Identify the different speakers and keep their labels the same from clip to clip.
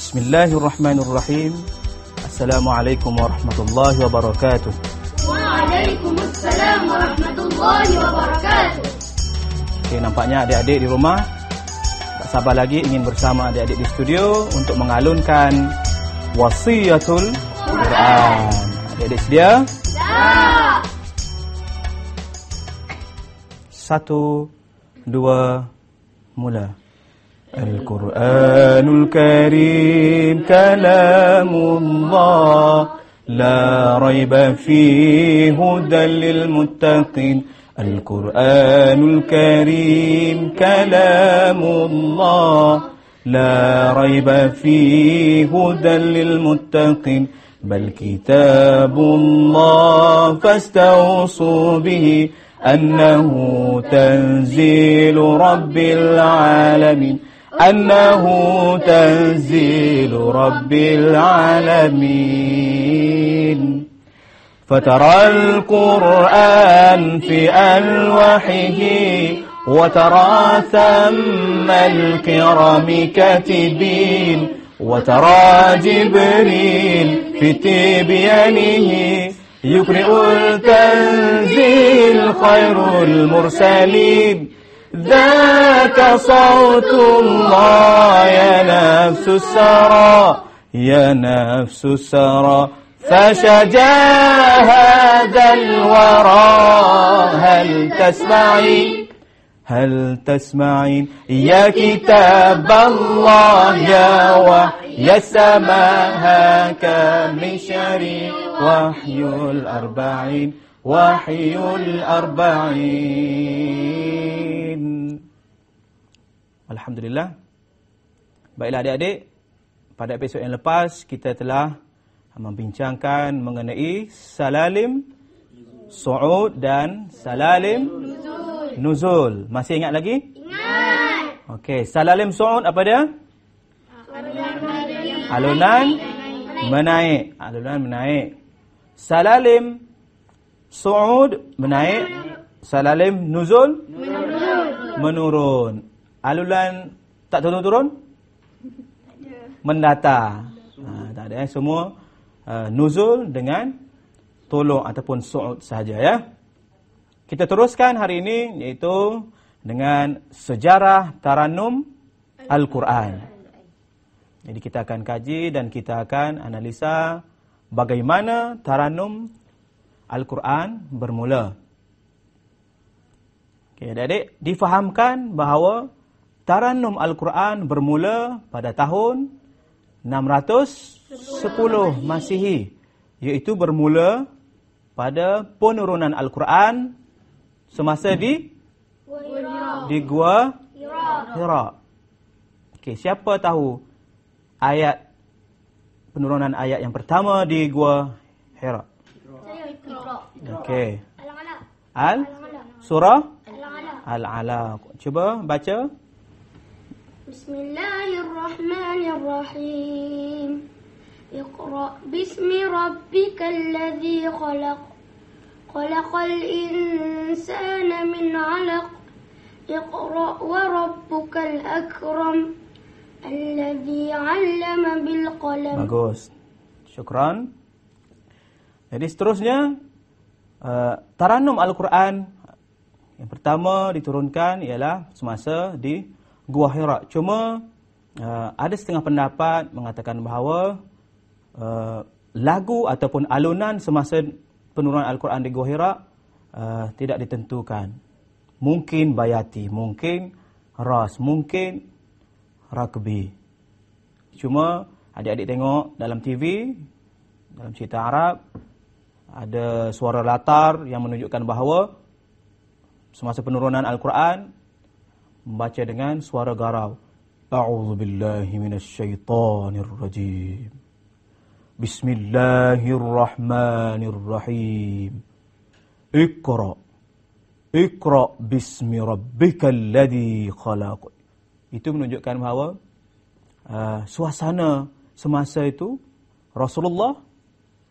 Speaker 1: Bismillahirrahmanirrahim. Assalamualaikum warahmatullahi wabarakatuh.
Speaker 2: Waalaikumsalam warahmatullahi wabarakatuh.
Speaker 1: Okey, nampaknya adik-adik di rumah tak sabar lagi ingin bersama adik-adik di studio untuk mengalunkan wasiyatul Quran. Adik-adik sedia?
Speaker 2: Ya.
Speaker 1: 1, 2, mula. Al-Quranul Karim kalamullah la raiba fihi hudan lil muttaqin. Al-Quranul Karim kalamullah la raiba fihi hudan lil muttaqin. Bal kitabullah fastawsu bihi annahu tanzilu rabbil alamin. أنه تنزيل رب العالمين. فترى القرآن في ألواحه وترى ثم الكرام كاتبين وترى جبريل في تبيانه يقرئ التنزيل خير المرسلين. ذاك صوت الله يا نفس السرى يا نفس السرى فشجا هذا الورى. هل تسمعين يا كتاب الله يا وحي السماء هاك مشري وحي الأربعين وحي الأربعين. Alhamdulillah. Baiklah adik-adik, pada episod yang lepas kita telah membincangkan mengenai salalim su'ud dan salalim nuzul. Masih ingat lagi?
Speaker 2: Ingat.
Speaker 1: Okey, salalim su'ud apa dia? Alunan menaik. Alunan menaik. Salalim su'ud menaik. Salalim nuzul menurun. Alulan tak turun-turun? Mendata. Tak ada. Semua nuzul dengan tolong ataupun su'ud sahaja ya. Kita teruskan hari ini iaitu dengan sejarah tarannum Al-Quran. Jadi kita akan kaji dan kita akan analisa bagaimana tarannum Al-Quran bermula. Okey, adik-adik, difahamkan bahawa tarannum Al-Quran bermula pada tahun 610 Masihi, iaitu bermula pada penurunan Al-Quran semasa di Gua Hira. Okey, siapa tahu ayat penurunan ayat yang pertama di Gua Hira? Okey. Surah Al-Alaq. Cuba baca.
Speaker 2: Bismillahirrahmanirrahim. Iqra bismi rabbikal ladzi khalaq. Khalaqal insana min 'alaq. Iqra wa rabbukal akram. Alladzi 'allama bil qalam.
Speaker 1: Bagus. Syukran. Jadi seterusnya tarannum Al-Quran yang pertama diturunkan ialah semasa di Gua Hira. Cuma ada setengah pendapat mengatakan bahawa lagu ataupun alunan semasa penurunan Al-Quran di Gua Hira tidak ditentukan. Mungkin bayati, mungkin ras, mungkin rakbi. Cuma adik-adik tengok dalam TV, dalam cerita Arab, ada suara latar yang menunjukkan bahawa semasa penurunan Al-Quran membaca dengan suara garau. A'udzubillahi minasyaitonirrajim. Bismillahirrahmanirrahim. Iqra. Iqra bismi rabbikal ladzi khalaq. Itu menunjukkan bahawa suasana semasa itu Rasulullah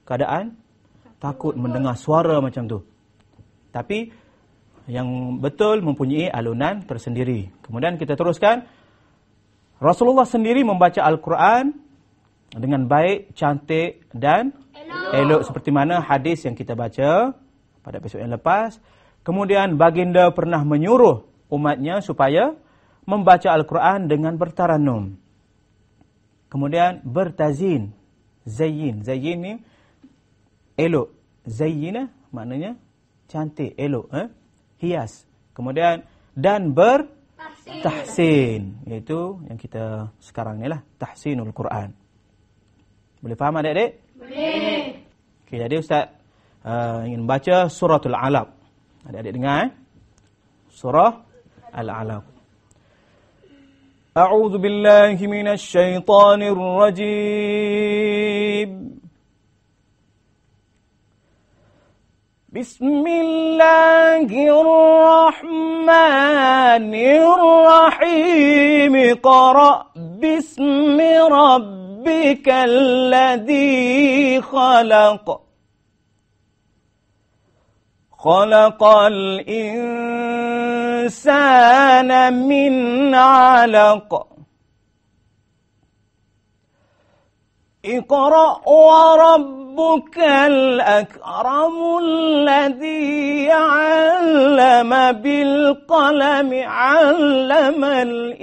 Speaker 1: keadaan takut mendengar suara macam tu. Tapi yang betul mempunyai alunan tersendiri. Kemudian kita teruskan. Rasulullah sendiri membaca Al-Quran dengan baik, cantik dan elok seperti mana hadis yang kita baca pada episod yang lepas. Kemudian baginda pernah menyuruh umatnya supaya membaca Al-Quran dengan bertaranum. Kemudian bertazin, zayyin. Zayyin ni elok. Zayyina maknanya cantik, elok, hias. Kemudian dan bertahsin, iaitu yang kita sekarang ni lah, tahsinul Quran. Boleh faham adik-adik?
Speaker 2: Boleh.
Speaker 1: Okay, jadi Ustaz ingin baca suratul Alaq. Adik-adik dengar. Surah Al-Alaq. A'udzu billahi minasy syaithanir rajim. Bismillahirrahmanirrahim. Qara bismi rabbikal ladzi khalaq. Khalaqal insana min 'alaq. Iqra wa rabbukal akramul ladzi 'allama bil qalami 'allamal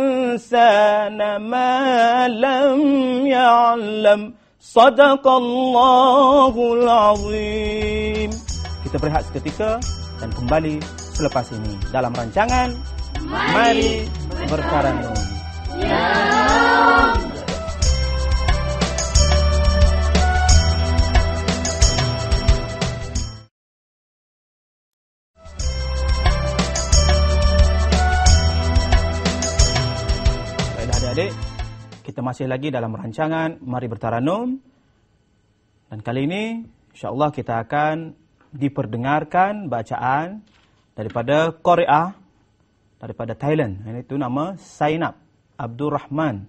Speaker 1: insana ma lam ya'lam. Sadaqallahul azim. Kita berehat seketika dan kembali selepas ini dalam rancangan Mari Bertaranum.
Speaker 2: Ya.
Speaker 1: Adik-adik, kita masih lagi dalam rancangan Mari Bertaranum. Dan kali ini insya-Allah kita akan diperdengarkan bacaan daripada Qari'ah daripada Thailand. Itu nama Zainab Abdul Rahman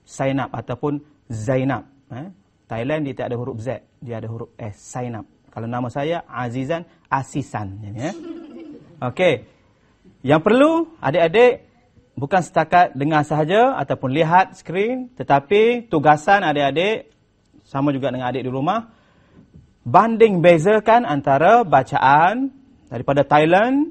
Speaker 1: Zainab ataupun Zainab. Thailand dia tak ada huruf Z, dia ada huruf S, Zainab. Kalau nama saya Azizan Asisan. Okey. Yang perlu adik-adik bukan setakat dengar sahaja ataupun lihat skrin, tetapi tugasan adik-adik sama juga dengan adik di rumah, banding bezakan antara bacaan daripada Thailand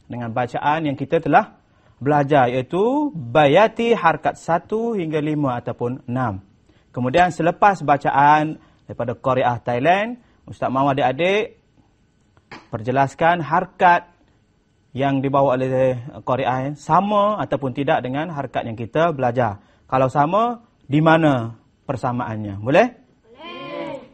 Speaker 1: dengan bacaan yang kita telah belajar, iaitu bayati harkat 1 hingga 5 ataupun 6. Kemudian selepas bacaan daripada Qari'ah Thailand, Ustaz mahu adik-adik perjelaskan harkat yang dibawa oleh Qari'ah sama ataupun tidak dengan harkat yang kita belajar. Kalau sama, di mana persamaannya? Boleh?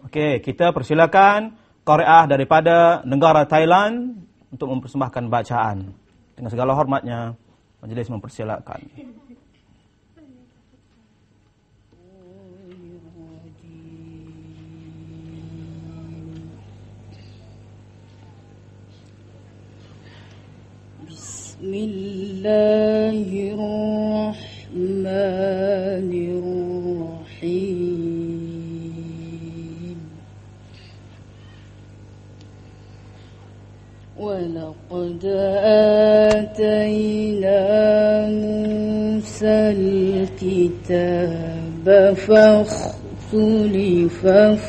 Speaker 1: Okey, kita persilakan Qari'ah daripada negara Thailand untuk mempersembahkan bacaan. Dengan segala hormatnya, majlis mempersilakan.
Speaker 3: Bismillahirrahmanirrahim. وَلَقَدْ آتَيْنَا مُوسَى الْكِتَابَ فَاخْتُلِفَ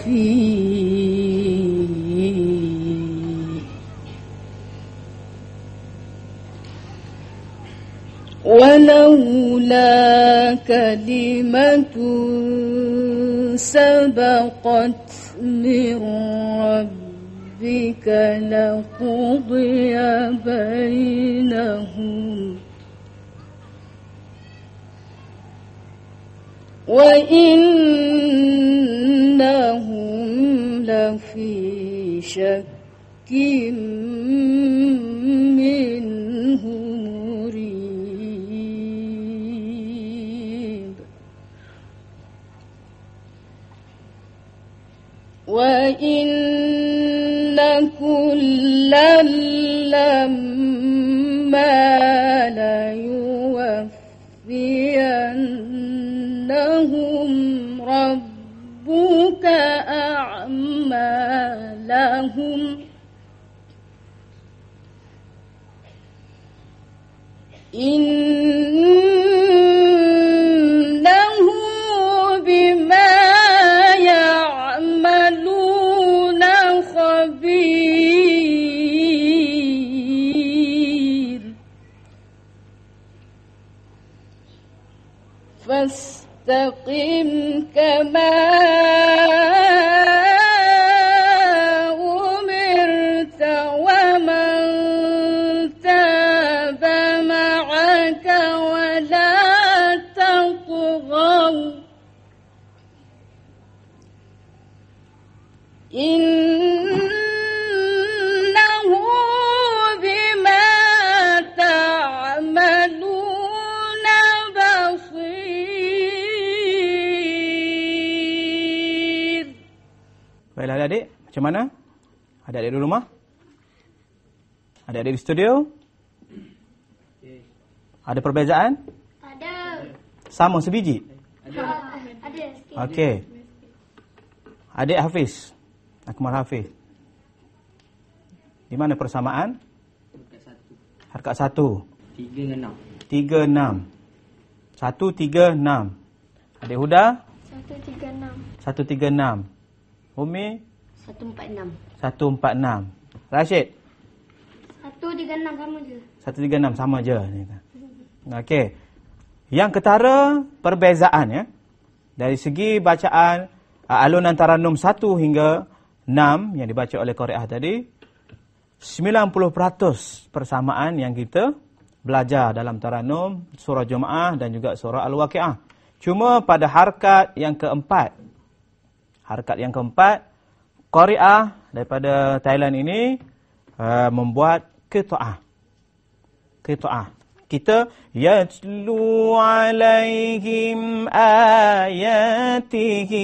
Speaker 3: فِيهِ وَلَوْلَا كَلِمَةٌ سَبَقَتْ مِنْ رَبِّكَ لَقُضِيَ بَيْنَهُمْ وَإِنَّهُمْ لَفِي شَكٍّ مِّنْهُ مُرِيبٍ وَإِنَّ كُلًّا لَّمَّا لَيُوَفِّيَنَّهُمْ رَبُّكَ أَعْمَالَهُمْ إِنَّهُ فاستقم كما أمرت ومن تاب معك ولا تطغوا إنه بما تعملون بصير.
Speaker 1: Baiklah adik-adik, macam mana? Adik-adik di rumah? Adik-adik di studio? Ada perbezaan?
Speaker 2: Ada.
Speaker 1: Sama sebiji?
Speaker 2: Ada sikit.
Speaker 1: Okey. Adik Hafiz. Akmal Hafiz. Di mana persamaan? Harakat 1.
Speaker 4: 3 dengan
Speaker 1: 3, 6. 1, 3, 6. Adik Huda?
Speaker 2: 136.
Speaker 1: 1, 3, 6. Umi?
Speaker 2: 146.
Speaker 1: 1, 4, 6. Rashid?
Speaker 2: 136 sama je.
Speaker 1: 1, 3, 6 sama je. Okey. Yang ketara perbezaan ya. Dari segi bacaan alunan Taranum 1 hingga 6 yang dibaca oleh Qari'ah tadi, 90% persamaan yang kita belajar dalam Taranum, surah Jumaah dan juga surah Al-Waqi'ah. Cuma pada harakat yang keempat, Qari'ah daripada Thailand ini membuat qita'ah. Kita yatlu alaihim ayatihi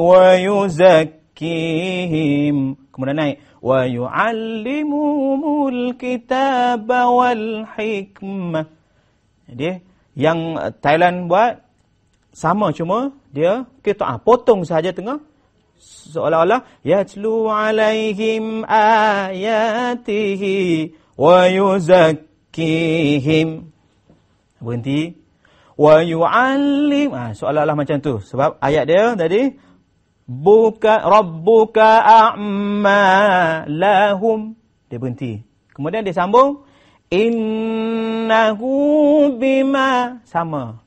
Speaker 1: wa yuzakkihim. Kemudian naik wa yu'allimuhumul kitaba wal hikmah. Jadi yang Thailand buat sama, cuma dia qita'ah, potong sahaja tengah, seolah-olah yatlu alaihim ayatihi wa yuzakkihim. Berhenti. Wa yu'allim. Seolah-olah macam tu. Sebab ayat dia tadi, Rabbuka a'malahum. Dia berhenti. Kemudian dia sambung, Innahu bima. Sama.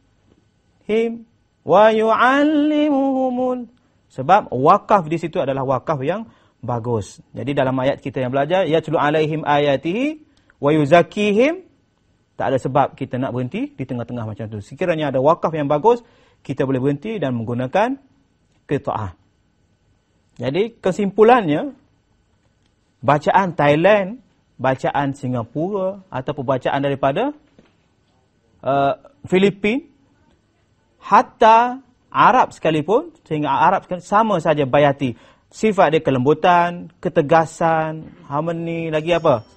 Speaker 1: Him. Wa yu'allimuhumul. Sebab wakaf di situ adalah wakaf yang bagus. Jadi dalam ayat kita yang belajar, yatlu alaihim ayatihi wa yuzakkihim, tak ada sebab kita nak berhenti di tengah-tengah macam tu. Sekiranya ada wakaf yang bagus, kita boleh berhenti dan menggunakan qita'ah. Jadi kesimpulannya, bacaan Thailand, bacaan Singapura ataupun bacaan daripada Filipin, hatta Arab sekalipun, sehingga Arab sama saja bayati. Sifat dia kelembutan, ketegasan, harmoni, lagi apa?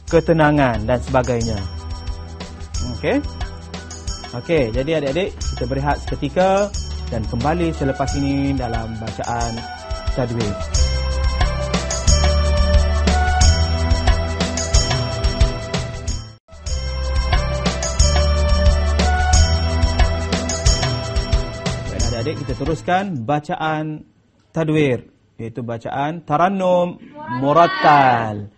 Speaker 1: Ketenangan dan sebagainya. Okey, jadi adik-adik, kita berehat seketika dan kembali selepas ini dalam bacaan tajwid. Baik adik-adik, kita teruskan bacaan tadwir, iaitu bacaan Tarannum Murattal.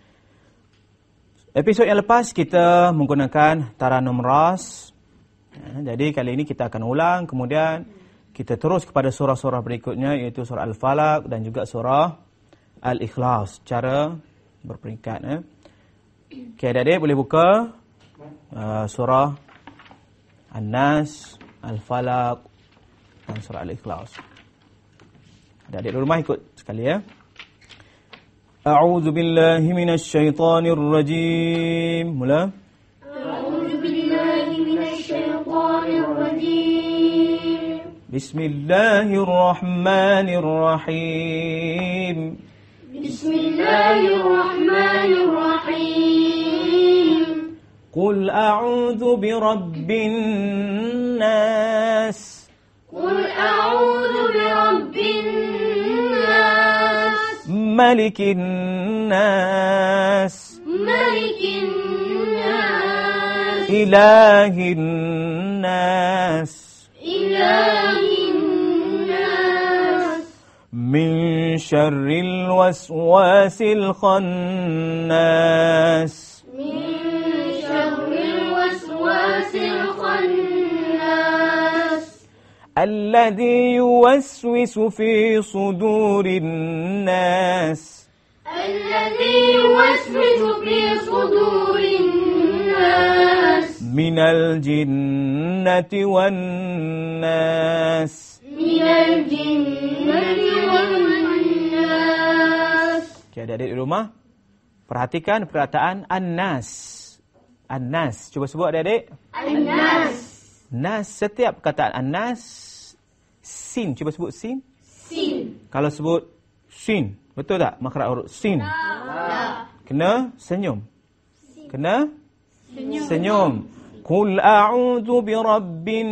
Speaker 1: Episod yang lepas kita menggunakan Tarannum Ras. Jadi kali ini kita akan ulang, kemudian kita terus kepada surah-surah berikutnya, iaitu surah Al-Falaq dan juga surah Al-Ikhlas secara berperingkat. Okey, adik-adik boleh buka surah An-Nas, Al-Falaq dan surah Al-Ikhlas. Adik-adik di rumah ikut sekali ya. A'udzu billahi minasy syaithanir rajim. Mula.
Speaker 2: A'udzu billahi minasy syaithanir rajim.
Speaker 1: Bismillahirrahmanirrahim.
Speaker 2: Bismillahirrahmanirrahim.
Speaker 1: Qul a'udzu birabbin nas.
Speaker 2: Qul a'udzu birabbin nas.
Speaker 1: Malikin nas.
Speaker 2: Malikin nas.
Speaker 1: Ilahin nas.
Speaker 2: Ilahin nas.
Speaker 1: Min syarril waswasil khannas.
Speaker 2: Min syarril waswasil khannas.
Speaker 1: الذي يوسوس في صدور الناس
Speaker 2: الذي يوسوس في صدور الناس
Speaker 1: من الجنة والناس
Speaker 2: من الجنة والناس.
Speaker 1: Okay, adik-adik di rumah, perhatikan perkataan an-nas. An-nas. Cuba sebut adik-adik.
Speaker 2: An-nas.
Speaker 1: Nas, setiap perkataan an-nas, sin. Cuba sebut sin.
Speaker 2: Sin.
Speaker 1: Kalau sebut sin, betul tak? Makhraj huruf sin. Kena senyum. Kena senyum. Qul a'udzu birabbin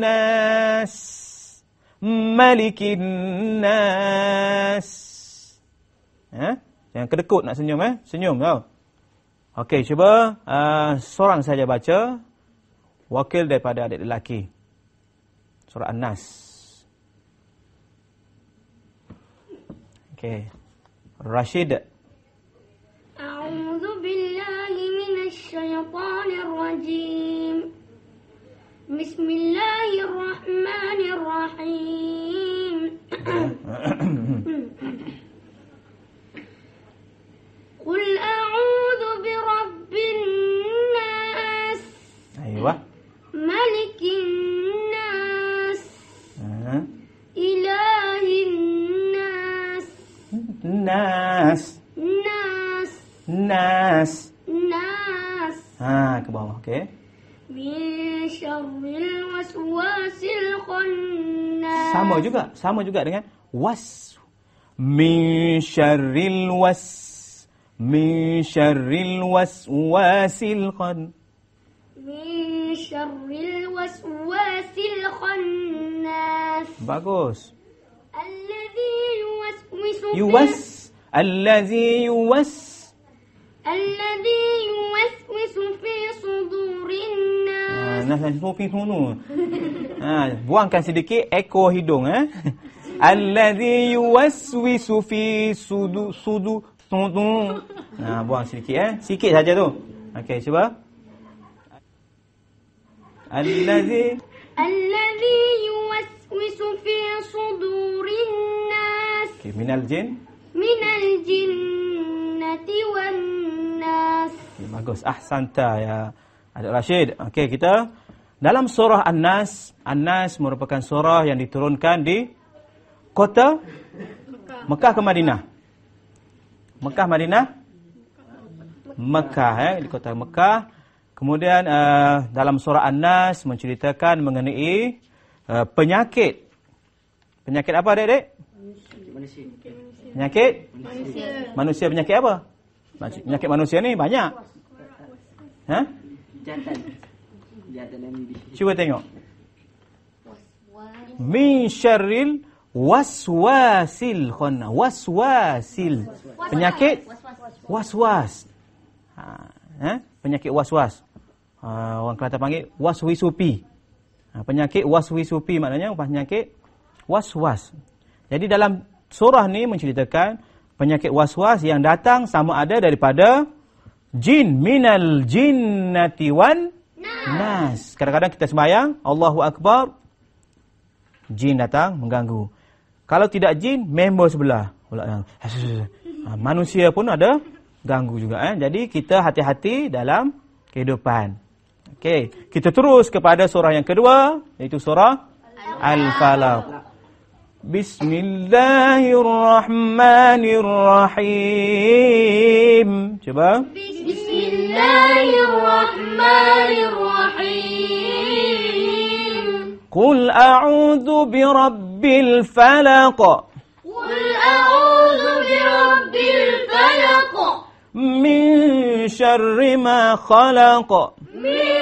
Speaker 1: nas, malikin nas. Jangan kedekut nak senyum Senyum tau. Okey, cuba seorang saja baca, wakil daripada adik lelaki. Surah An-Nas. Okey. Rashid.
Speaker 2: A'udzu billahi minasy syaithanir rajim. Bismillahirrahmanirrahim. Qul a'udzu birabbin nas.
Speaker 1: Aywa.
Speaker 2: Malikin nas. Ilahin nas.
Speaker 1: Nas.
Speaker 2: Nas.
Speaker 1: Nas.
Speaker 2: Nas.
Speaker 1: Ke bawah, okey.
Speaker 2: Min syarril waswasil khannas.
Speaker 1: Sama juga dengan was. Min syarril waswasil khannas.
Speaker 2: Min syarril waswasil khannas.
Speaker 1: Bagus.
Speaker 2: Alladhi yuwaswisu fi sudurin nas.
Speaker 1: Buangkan sedikit ekor hidung Alladhi yuwaswisu fi sudu. Buang sedikit Sikit saja tu. Okey, cuba. Alladhi
Speaker 2: yuwaswisu fi sudurin nas.
Speaker 1: Okey, minal
Speaker 2: jinnati wan nas.
Speaker 1: Okay, bagus. Ahsanta ya Adik Rashid. Okey, kita dalam surah An-Nas. An-Nas merupakan surah yang diturunkan di kota Mekah ke Madinah? Mekah di kota Mekah. Kemudian dalam surah An-Nas menceritakan mengenai penyakit. Penyakit apa adik-adik? Penyakit? Manusia penyakit apa? Penyakit manusia ni banyak. Cuba tengok. Min syarril waswasil khannas. Waswasil. Penyakit waswas. Penyakit waswas. Orang Kelantan panggil waswisupi. Penyakit waswisupi maknanya penyakit waswas. Jadi dalam surah ni menceritakan penyakit waswas yang datang sama ada daripada jin, minal jinnati wan nas. Kadang-kadang kita sembahyang, Allahu Akbar, jin datang mengganggu. Kalau tidak jin, member sebelah. Manusia pun ada ganggu juga. Jadi kita hati-hati dalam kehidupan. Okey, kita terus kepada surah yang kedua, iaitu surah Al-Falaq. Bismillahirrahmanirrahim. Coba.
Speaker 2: Bismillahirrahmanirrahim.
Speaker 1: Qul a'udzu birabbil falaq.
Speaker 2: Qul a'udzu birabbil falaq.
Speaker 1: Min syarri ma khalaq.
Speaker 2: Min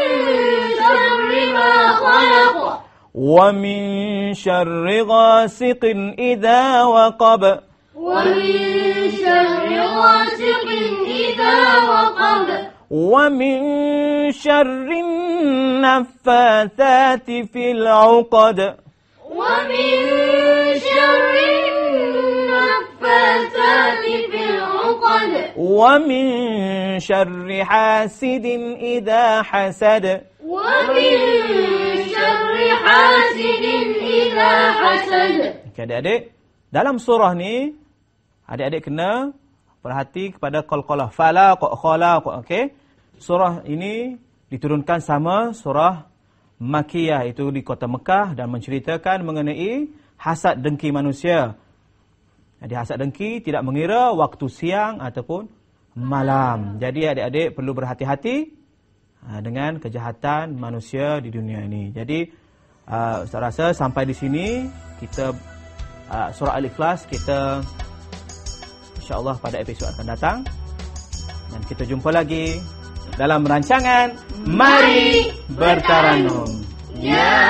Speaker 2: syarri ma khalaq.
Speaker 1: ومن شر غاسق إذا وقب
Speaker 2: ومن شر غاسق إذا وقب
Speaker 1: ومن شر النفاثات في العقد
Speaker 2: ومن شر النفاثات في العقد
Speaker 1: ومن شر حاسد إذا حسد
Speaker 2: ومن شر شر حاسد إذا حسد.
Speaker 1: Okey, adik-adik, dalam surah ni adik-adik kena perhati kepada qalqalah, falaq, khalaq. Okey. Surah ini diturunkan sama surah Makkiyah, itu di kota Mekah, dan menceritakan mengenai hasad dengki manusia. Jadi hasad dengki tidak mengira waktu siang ataupun malam. Jadi adik-adik perlu berhati-hati dengan kejahatan manusia di dunia ini. Jadi Ustaz rasa sampai di sini kita surah Al-Ikhlas, kita insya-Allah pada episod akan datang, dan kita jumpa lagi dalam rancangan Mari Bertaranum.
Speaker 2: Ya